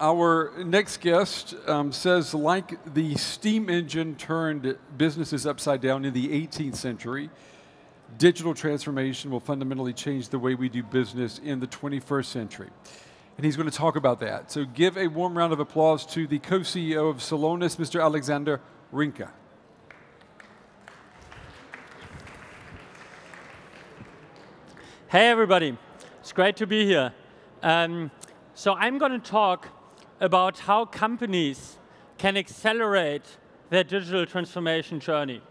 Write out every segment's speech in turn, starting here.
Our next guest says, like the steam engine turned businesses upside down in the 18th century, digital transformation will fundamentally change the way we do business in the 21st century. And he's going to talk about that. So give a warm round of applause to the co-CEO of Celonis, Mr. Alexander Rinke. Hey everybody, it's great to be here. So I'm going to talk about how companies can accelerate their digital transformation journey.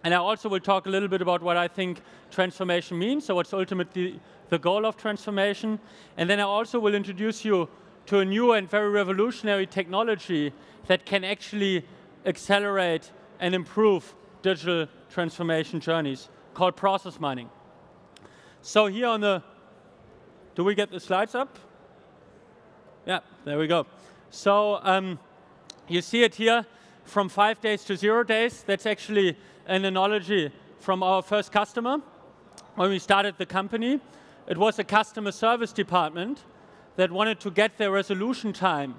And I also will talk a little bit about what I think transformation means, so what's ultimately the goal of transformation. And then I also will introduce you to a new and very revolutionary technology that can actually accelerate and improve digital transformation journeys, called process mining. So here on the, do we get the slides up? Yeah, there we go. So you see it here, from 5 days to 0 days. That's actually an analogy from our first customer. When we started the company, it was a customer service department that wanted to get their resolution time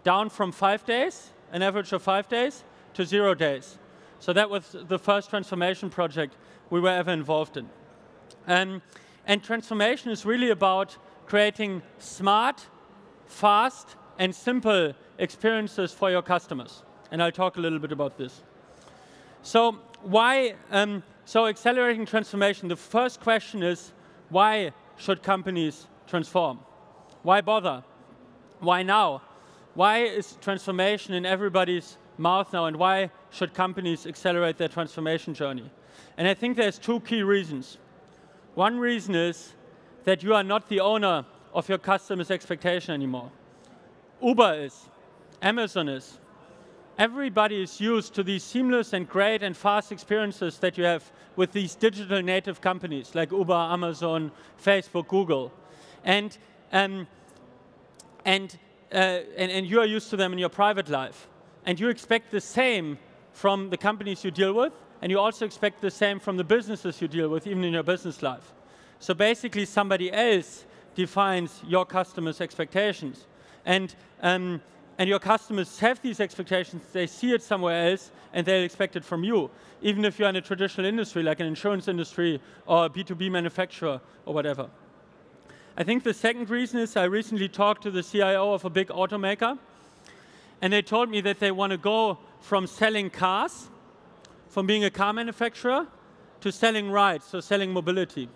down from 5 days, an average of 5 days, to 0 days. So that was the first transformation project we were ever involved in. And transformation is really about creating smart, fast, and simple experiences for your customers. And I'll talk a little bit about this. So why, so accelerating transformation, the first question is, why should companies transform? Why bother? Why now? Why is transformation in everybody's mouth now, and why should companies accelerate their transformation journey? And I think there's two key reasons. One reason is that you are not the owner of your customer's expectation anymore. Uber is, Amazon is. Everybody is used to these seamless and great and fast experiences that you have with these digital native companies like Uber, Amazon, Facebook, Google. And you are used to them in your private life. And you expect the same from the companies you deal with, and you also expect the same from the businesses you deal with, even in your business life. So basically, somebody else defines your customers' expectations. And your customers have these expectations, they see it somewhere else, and they'll expect it from you, even if you're in a traditional industry, like an insurance industry or a B2B manufacturer or whatever. I think the second reason is I recently talked to the CIO of a big automaker, and they told me that they want to go from selling cars, from being a car manufacturer, to selling rides, so selling mobility.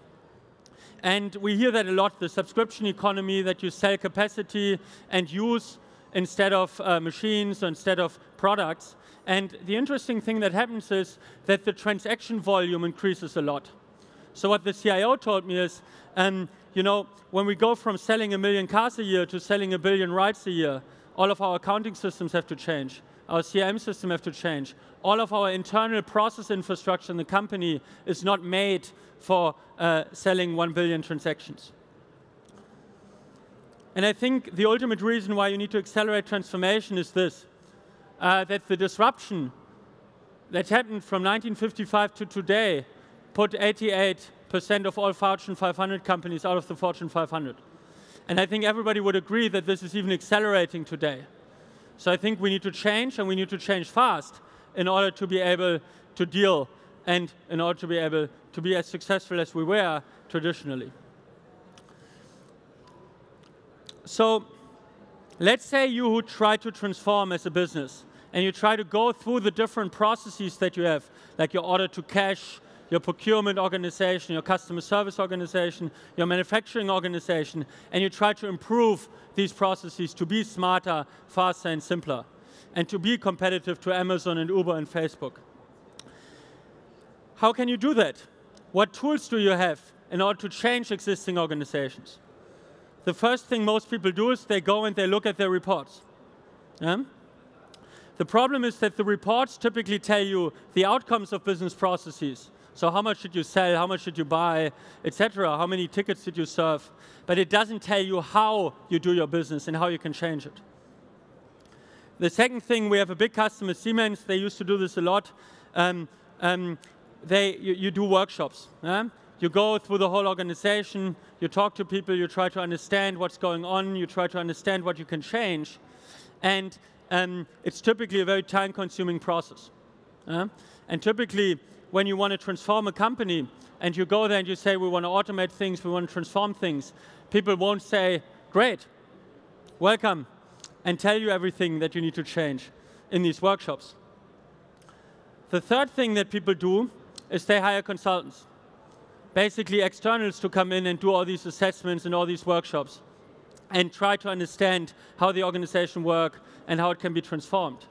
And we hear that a lot, the subscription economy, that you sell capacity and use instead of machines or instead of products. And the interesting thing that happens is that the transaction volume increases a lot. So what the CIO told me is, you know, when we go from selling 1 million cars a year to selling 1 billion rides a year, all of our accounting systems have to change. Our CRM system have to change. All of our internal process infrastructure in the company is not made for selling 1 billion transactions. And I think the ultimate reason why you need to accelerate transformation is this, that the disruption that happened from 1955 to today put 88% of all Fortune 500 companies out of the Fortune 500. And I think everybody would agree that this is even accelerating today. So I think we need to change, and we need to change fast in order to be able to deal and in order to be able to be as successful as we were traditionally. So let's say you try to transform as a business, and you try to go through the different processes that you have, like your order to cash, your procurement organization, your customer service organization, your manufacturing organization, and you try to improve these processes to be smarter, faster, and simpler, and to be competitive to Amazon and Uber and Facebook. How can you do that? What tools do you have in order to change existing organizations? The first thing most people do is they go and they look at their reports. Yeah? The problem is that the reports typically tell you the outcomes of business processes. So how much did you sell, how much did you buy, etc., how many tickets did you serve? But it doesn't tell you how you do your business and how you can change it. The second thing, we have a big customer, Siemens, they used to do this a lot. You do workshops. Yeah? you go through the whole organization, you talk to people, you try to understand what's going on, you try to understand what you can change. And it's typically a very time-consuming process. And typically, when you want to transform a company, and you go there and you say, we want to automate things, we want to transform things, people won't say, great, welcome, and tell you everything that you need to change in these workshops. The third thing that people do is they hire consultants, basically externals, to come in and do all these assessments and all these workshops and try to understand how the organization works and how it can be transformed.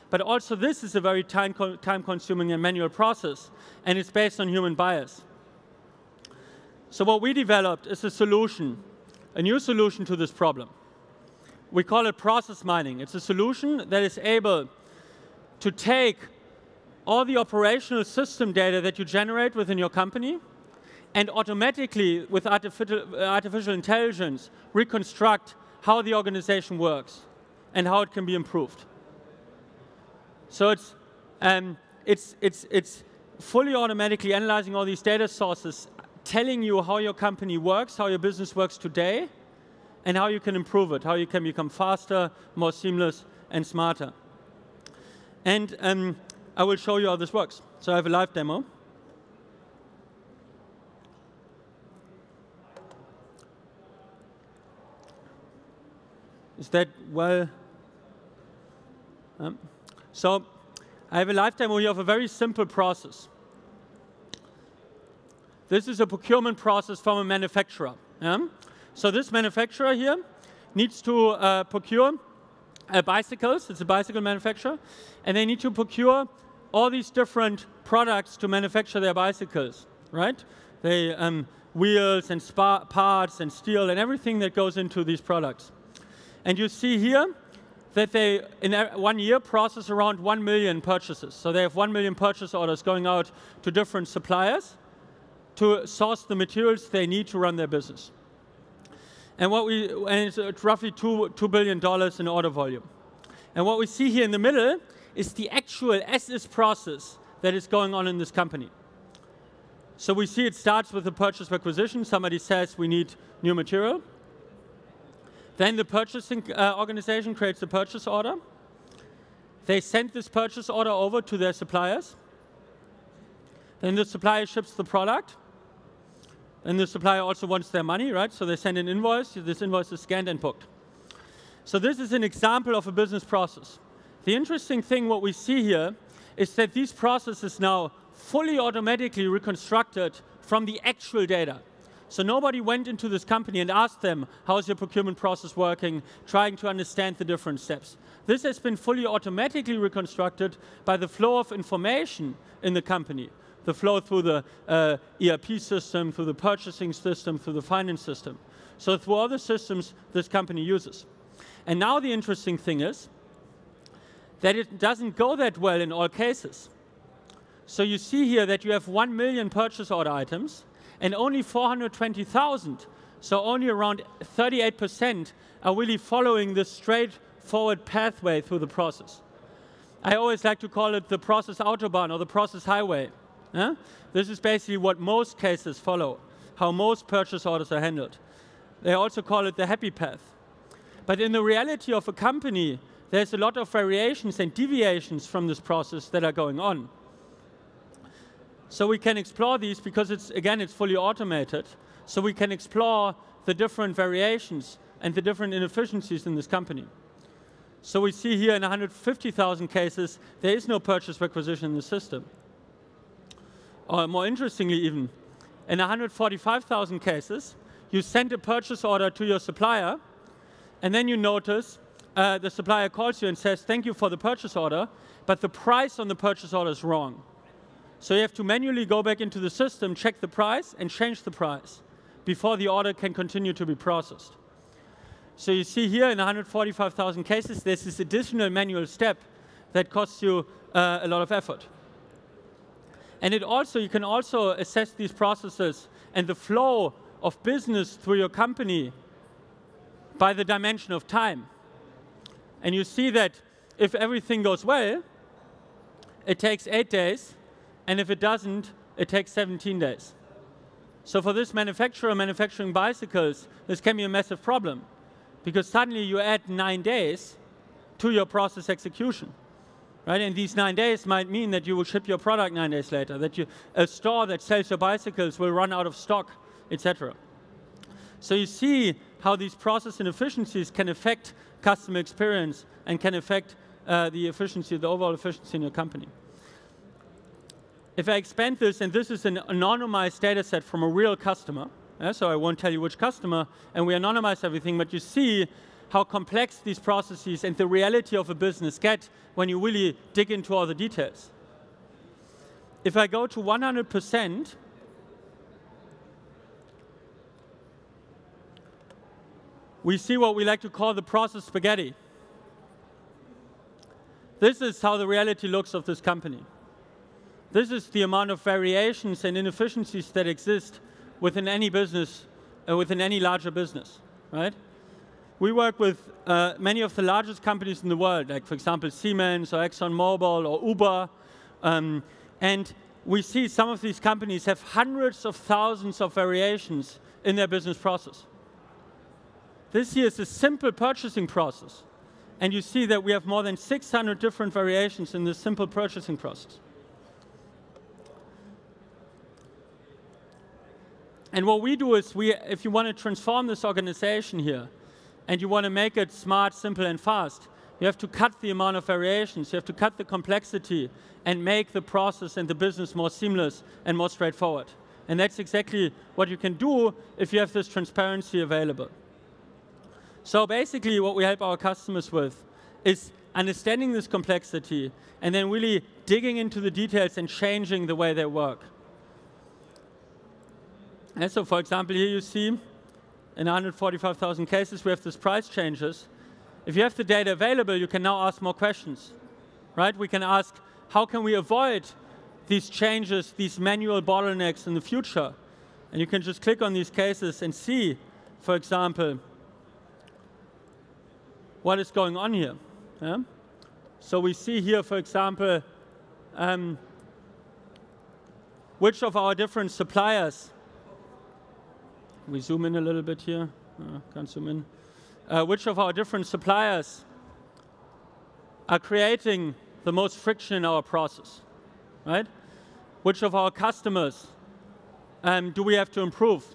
But also this is a very time-consuming and manual process, and it's based on human bias. So what we developed is a solution, a new solution to this problem. We call it process mining. It's a solution that is able to take all the operational system data that you generate within your company and automatically, with artificial intelligence, reconstruct how the organization works and how it can be improved. So it's fully automatically analyzing all these data sources, telling you how your company works, how your business works today, and how you can improve it, how you can become faster, more seamless, and smarter. And I will show you how this works. So I have a live demo. Is that well? So I have a live demo here of a very simple process. This is a procurement process from a manufacturer. So this manufacturer here needs to procure bicycles. It's a bicycle manufacturer. And they need to procure all these different products to manufacture their bicycles, right? They, wheels and parts and steel and everything that goes into these products. And you see here that they, in 1 year, process around 1 million purchases. So they have 1 million purchase orders going out to different suppliers to source the materials they need to run their business. And it's roughly $2 billion in order volume. And what we see here in the middle is the actual as-is process that is going on in this company. So we see it starts with a purchase requisition. Somebody says we need new material. Then the purchasing organization creates a purchase order. They send this purchase order over to their suppliers. Then the supplier ships the product. And the supplier also wants their money, right? So they send an invoice. This invoice is scanned and booked. So this is an example of a business process. The interesting thing, what we see here, is that these processes now fully automatically reconstructed from the actual data. So nobody went into this company and asked them, how is your procurement process working, trying to understand the different steps. This has been fully automatically reconstructed by the flow of information in the company, the flow through the ERP system, through the purchasing system, through the finance system. So through all the systems this company uses. And now the interesting thing is that it doesn't go that well in all cases. So you see here that you have 1 million purchase order items, and only 420,000, so only around 38%, are really following this straightforward pathway through the process. I always like to call it the process autobahn or the process highway. This is basically what most cases follow, how most purchase orders are handled. They also call it the happy path. But in the reality of a company, there's a lot of variations and deviations from this process that are going on. So we can explore these because it's fully automated. So we can explore the different variations and the different inefficiencies in this company. So we see here in 150,000 cases, there is no purchase requisition in the system. Or more interestingly even, in 145,000 cases, you send a purchase order to your supplier, and then you notice the supplier calls you and says, thank you for the purchase order, but the price on the purchase order is wrong. So you have to manually go back into the system, check the price, and change the price before the order can continue to be processed. So you see here in 145,000 cases, there's this additional manual step that costs you a lot of effort. And you can also assess these processes and the flow of business through your company by the dimension of time. And you see that if everything goes well, it takes 8 days. And if it doesn't, it takes 17 days. So for this manufacturer manufacturing bicycles, this can be a massive problem, because suddenly you add 9 days to your process execution. Right? And these 9 days might mean that you will ship your product 9 days later, that a store that sells your bicycles will run out of stock, etc. So you see how these process inefficiencies can affect customer experience and can affect the efficiency, the overall efficiency in your company. If I expand this, and this is an anonymized data set from a real customer, so I won't tell you which customer, and we anonymize everything, but you see how complex these processes and the reality of a business get when you really dig into all the details. If I go to 100%, we see what we like to call the process spaghetti. This is how the reality looks of this company. This is the amount of variations and inefficiencies that exist within any business, within any larger business, right? We work with many of the largest companies in the world, like, for example, Siemens or ExxonMobil or Uber. And we see some of these companies have hundreds of thousands of variations in their business process. This here is a simple purchasing process. And you see that we have more than 600 different variations in this simple purchasing process. And what we do is, if you want to transform this organization here, and you want to make it smart, simple, and fast, you have to cut the amount of variations, you have to cut the complexity, and make the process and the business more seamless and more straightforward. And that's exactly what you can do if you have this transparency available. So basically, what we help our customers with is understanding this complexity, and then really digging into the details and changing the way they work. And so, for example, here you see, in 145,000 cases, we have these price changes. If you have the data available, you can now ask more questions, right? We can ask, how can we avoid these changes, these manual bottlenecks in the future? And you can just click on these cases and see, for example, what is going on here. Yeah? So we see here, for example, which of our different suppliers. We zoom in a little bit here. Can't zoom in. Which of our different suppliers are creating the most friction in our process, right? Which of our customers do we have to improve?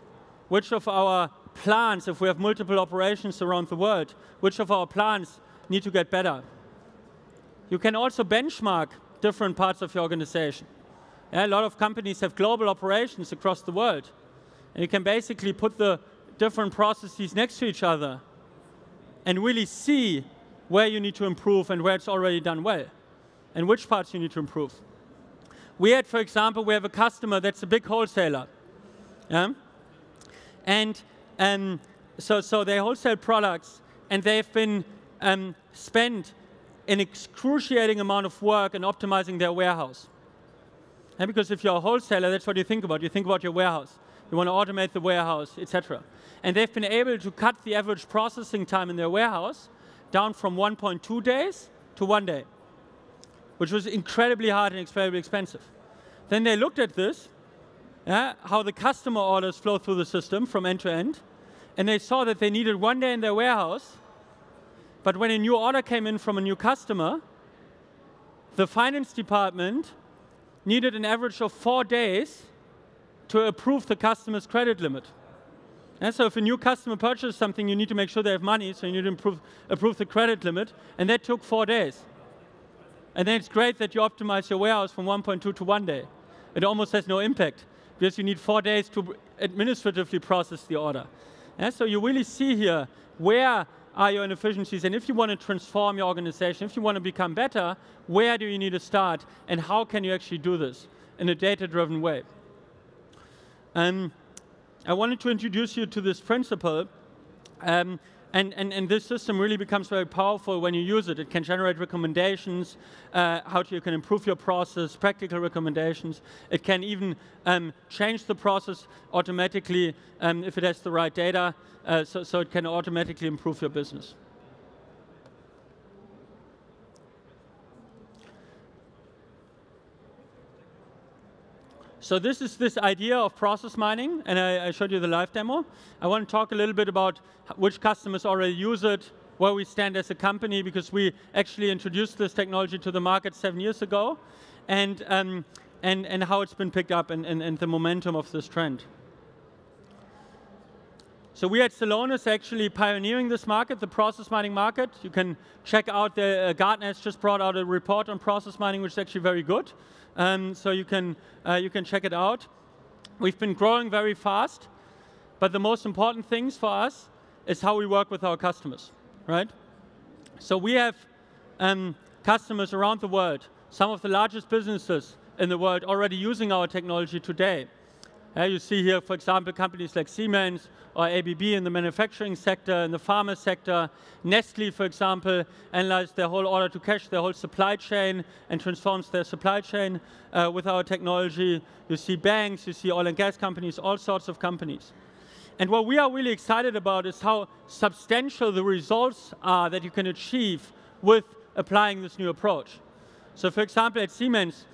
Which of our plants, if we have multiple operations around the world, which of our plants need to get better? You can also benchmark different parts of your organization. Yeah, a lot of companies have global operations across the world. And you can basically put the different processes next to each other and really see where you need to improve and where it's already done well, and which parts you need to improve. For example, we have a customer that's a big wholesaler. Yeah? And so they wholesale products, and they've been spent an excruciating amount of work in optimizing their warehouse. And because if you're a wholesaler, that's what you think about. You think about your warehouse. You want to automate the warehouse, etc. And they've been able to cut the average processing time in their warehouse down from 1.2 days to 1 day, which was incredibly hard and incredibly expensive. Then they looked at this, how the customer orders flow through the system from end to end, and they saw that they needed 1 day in their warehouse, but when a new order came in from a new customer, the finance department needed an average of 4 days to approve the customer's credit limit. And so if a new customer purchases something, you need to make sure they have money, so you need to approve the credit limit, and that took 4 days. And then it's great that you optimize your warehouse from 1.2 to 1 day. It almost has no impact, because you need 4 days to administratively process the order. And so you really see here, where are your inefficiencies, and if you want to transform your organization, if you want to become better, where do you need to start, and how can you actually do this in a data-driven way? I wanted to introduce you to this principle, and this system really becomes very powerful when you use it. It can generate recommendations, how you can improve your process, practical recommendations. It can even change the process automatically if it has the right data, so it can automatically improve your business. So this is this idea of process mining, and I showed you the live demo. I want to talk a little bit about which customers already use it, where we stand as a company, because we actually introduced this technology to the market 7 years ago, and how it's been picked up and the momentum of this trend. So we at Celonis are actually pioneering this market, the process mining market. You can check out Gartner has just brought out a report on process mining, which is actually very good. So you can check it out. We've been growing very fast, but the most important things for us is how we work with our customers, right? So we have customers around the world, some of the largest businesses in the world already using our technology today. You see here, for example, companies like Siemens or ABB in the manufacturing sector, in the pharma sector. Nestle, for example, analyzed their whole order-to-cash, their whole supply chain, and transforms their supply chain with our technology. You see banks, you see oil and gas companies, all sorts of companies. And what we are really excited about is how substantial the results are that you can achieve with applying this new approach. So for example, at Siemens,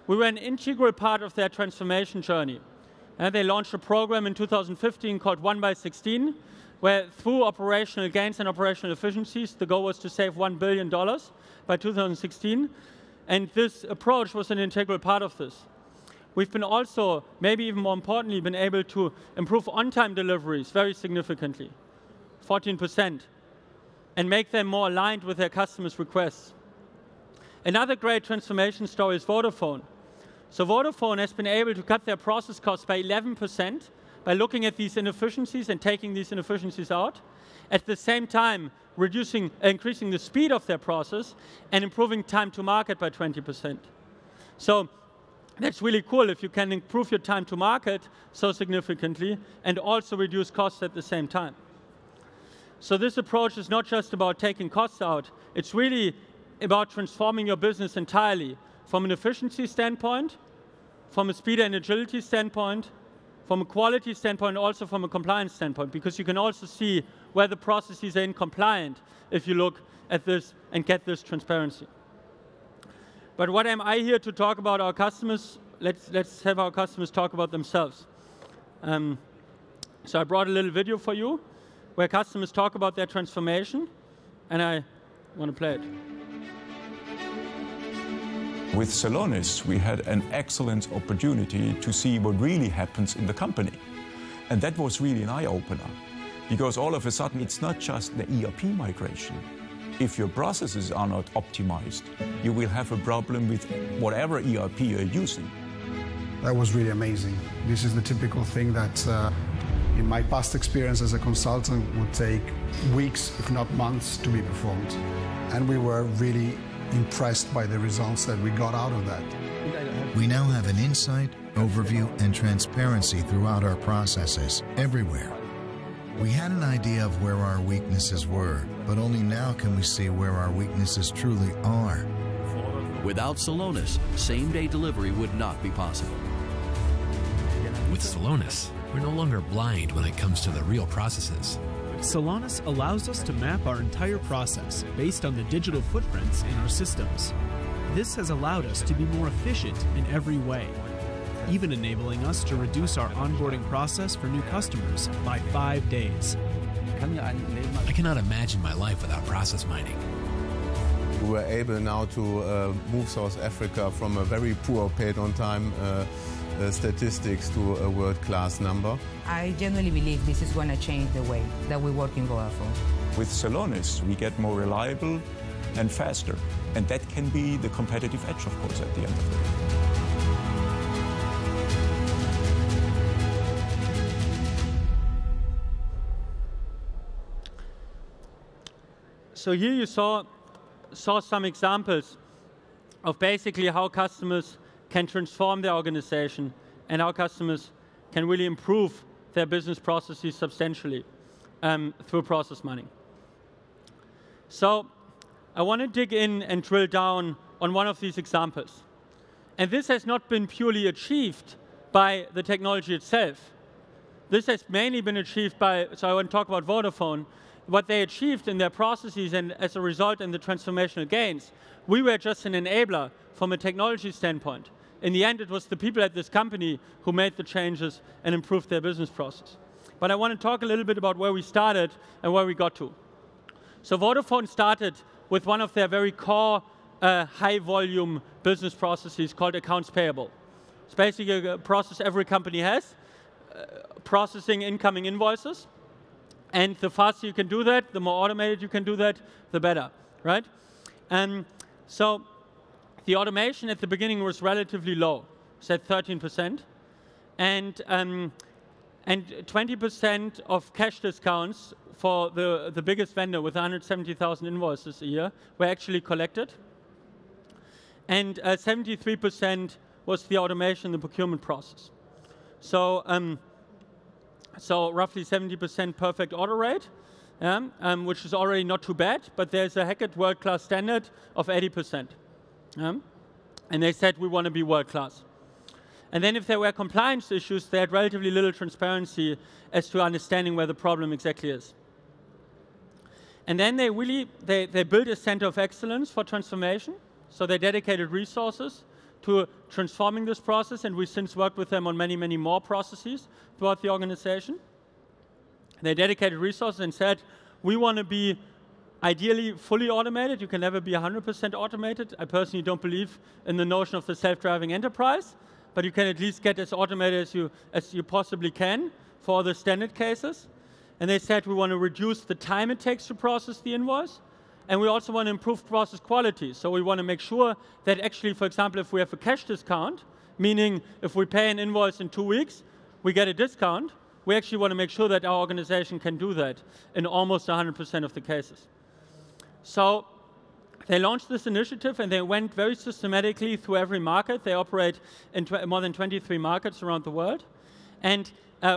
we were an integral part of their transformation journey. And they launched a program in 2015 called 1/16, where through operational gains and operational efficiencies, the goal was to save $1 billion by 2016. And this approach was an integral part of this. We've been also, maybe even more importantly, been able to improve on-time deliveries very significantly, 14%, and make them more aligned with their customers' requests. Another great transformation story is Vodafone. So Vodafone has been able to cut their process costs by 11% by looking at these inefficiencies and taking these inefficiencies out. At the same time, increasing the speed of their process and improving time to market by 20%. So that's really cool if you can improve your time to market so significantly and also reduce costs at the same time. So this approach is not just about taking costs out, it's really about transforming your business entirely, from an efficiency standpoint, from a speed and agility standpoint, from a quality standpoint, also from a compliance standpoint, because you can also see where the processes are incompliant if you look at this and get this transparency. But what am I here to talk about our customers? Let's have our customers talk about themselves. So I brought a little video for you where customers talk about their transformation, and I want to play it. With Celonis, we had an excellent opportunity to see what really happens in the company. And that was really an eye-opener, because all of a sudden, it's not just the ERP migration. If your processes are not optimized, you will have a problem with whatever ERP you're using. That was really amazing. This is the typical thing that, in my past experience as a consultant, would take weeks, if not months, to be performed. And we were really impressed by the results that we got out of that. We now have an insight, overview, and transparency throughout our processes, everywhere. We had an idea of where our weaknesses were, but only now can we see where our weaknesses truly are. Without Celonis, same-day delivery would not be possible. With Celonis, we're no longer blind when it comes to the real processes. Celonis allows us to map our entire process based on the digital footprints in our systems. This has allowed us to be more efficient in every way, even enabling us to reduce our onboarding process for new customers by 5 days. I cannot imagine my life without process mining. We were able now to move South Africa from a very poor paid on time statistics to a world-class number. I genuinely believe this is going to change the way that we work in Vodafone. With Celonis, we get more reliable and faster. And that can be the competitive edge, of course, at the end of the day. So here you saw some examples of basically how customers can transform their organization and how customers can really improve their business processes substantially through process mining. So I want to dig in and drill down on one of these examples. And this has not been purely achieved by the technology itself. This has mainly been achieved by, so I want to talk about Vodafone, what they achieved in their processes and as a result in the transformational gains. We were just an enabler from a technology standpoint. in the end, it was the people at this company who made the changes and improved their business process. But I want to talk a little bit about where we started and where we got to. So Vodafone started with one of their very core high-volume business processes called accounts payable. It's basically a process every company has, processing incoming invoices. And the faster you can do that, the more automated you can do that, the better, right? So the automation at the beginning was relatively low, it's at 13%. And 20% of cash discounts for the biggest vendor with 170,000 invoices a year were actually collected. And 73% was the automation in the procurement process. So, so roughly 70% perfect order rate, which is already not too bad, but there's a Hackett world-class standard of 80%. And they said we want to be world-class. And then if there were compliance issues, they had relatively little transparency as to understanding where the problem exactly is. And then they built a center of excellence for transformation. So they dedicated resources to transforming this process, and we since worked with them on many, many more processes throughout the organization. They dedicated resources and said, we want to be ideally fully automated. You can never be 100% automated. I personally don't believe in the notion of the self-driving enterprise, but you can at least get as automated as you possibly can for the standard cases. And they said we want to reduce the time it takes to process the invoice, and we also want to improve process quality. So we want to make sure that actually, for example, if we have a cash discount, meaning if we pay an invoice in 2 weeks, we get a discount, we actually want to make sure that our organization can do that in almost 100% of the cases. So they launched this initiative, and they went very systematically through every market. They operate in more than 23 markets around the world, and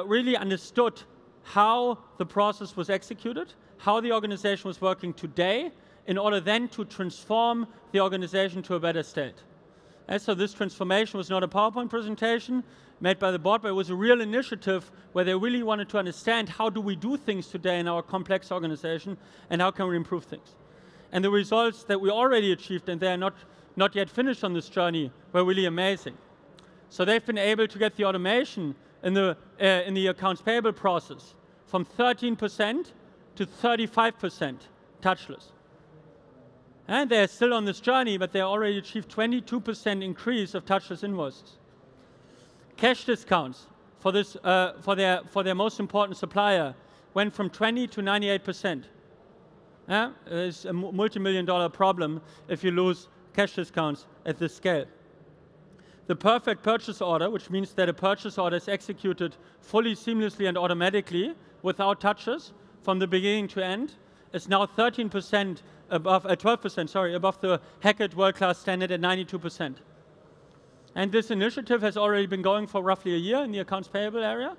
really understood how the process was executed, how the organization was working today, in order then to transform the organization to a better state. And so this transformation was not a PowerPoint presentation made by the board, but it was a real initiative where they really wanted to understand how do we do things today in our complex organization, and how can we improve things. And the results that we already achieved, and they are not yet finished on this journey, were really amazing. So they've been able to get the automation in the accounts payable process from 13% to 35% touchless. And they're still on this journey, but they already achieved 22% increase of touchless invoices. Cash discounts for this for their most important supplier went from 20 to 98%. It's a multi-million-dollar problem if you lose cash discounts at this scale. The perfect purchase order, which means that a purchase order is executed fully, seamlessly, and automatically without touches from the beginning to end, is now 13% above, 12%, sorry, above the Hackett world-class standard at 92%. And this initiative has already been going for roughly a year in the accounts payable area,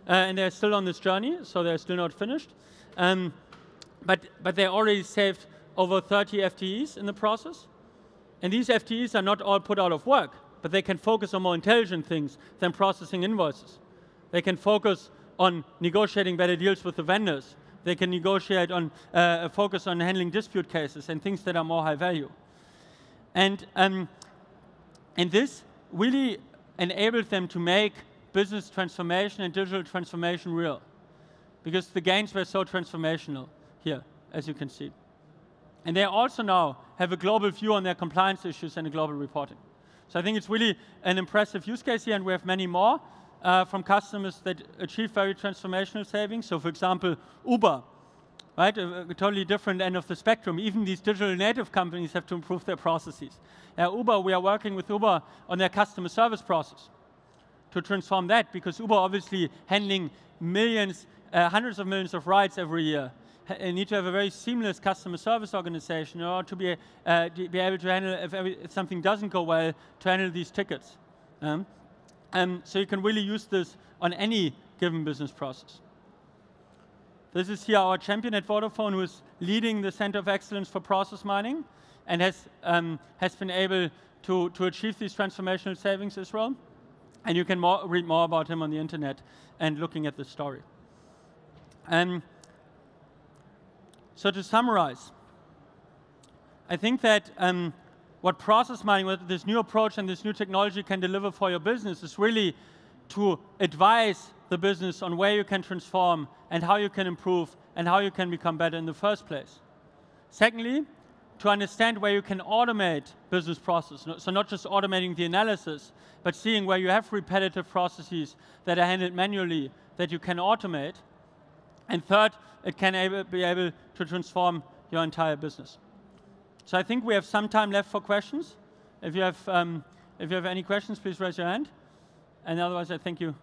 and they're still on this journey, so they're still not finished. But they already saved over 30 FTEs in the process, and these FTEs are not all put out of work, but they can focus on more intelligent things than processing invoices. They can focus on negotiating better deals with the vendors. They can negotiate on, focus on handling dispute cases and things that are more high value. And this really enabled them to make business transformation and digital transformation real, because the gains were so transformational here, as you can see. And they also now have a global view on their compliance issues and a global reporting. So I think it's really an impressive use case here, and we have many more from customers that achieve very transformational savings. So for example, Uber, right? A totally different end of the spectrum. Even these digital native companies have to improve their processes. Uber, we are working with Uber on their customer service process to transform that, because Uber obviously handling millions, hundreds of millions of rides every year. And need to have a very seamless customer service organization in order to be able to handle, if something doesn't go well, to handle these tickets. So you can really use this on any given business process. This is here our champion at Vodafone, who is leading the Center of Excellence for Process Mining, and has been able to achieve these transformational savings as well. And you can read more about him on the internet and looking at this story. So to summarize, I think that what process mining, what this new approach and this new technology can deliver for your business is really to advise the business on where you can transform and how you can improve and how you can become better in the first place. Secondly, to understand where you can automate business processes. So not just automating the analysis, but seeing where you have repetitive processes that are handled manually that you can automate. And third, it can be able to transform your entire business. So I think we have some time left for questions. If you have any questions, please raise your hand. And otherwise, I thank you.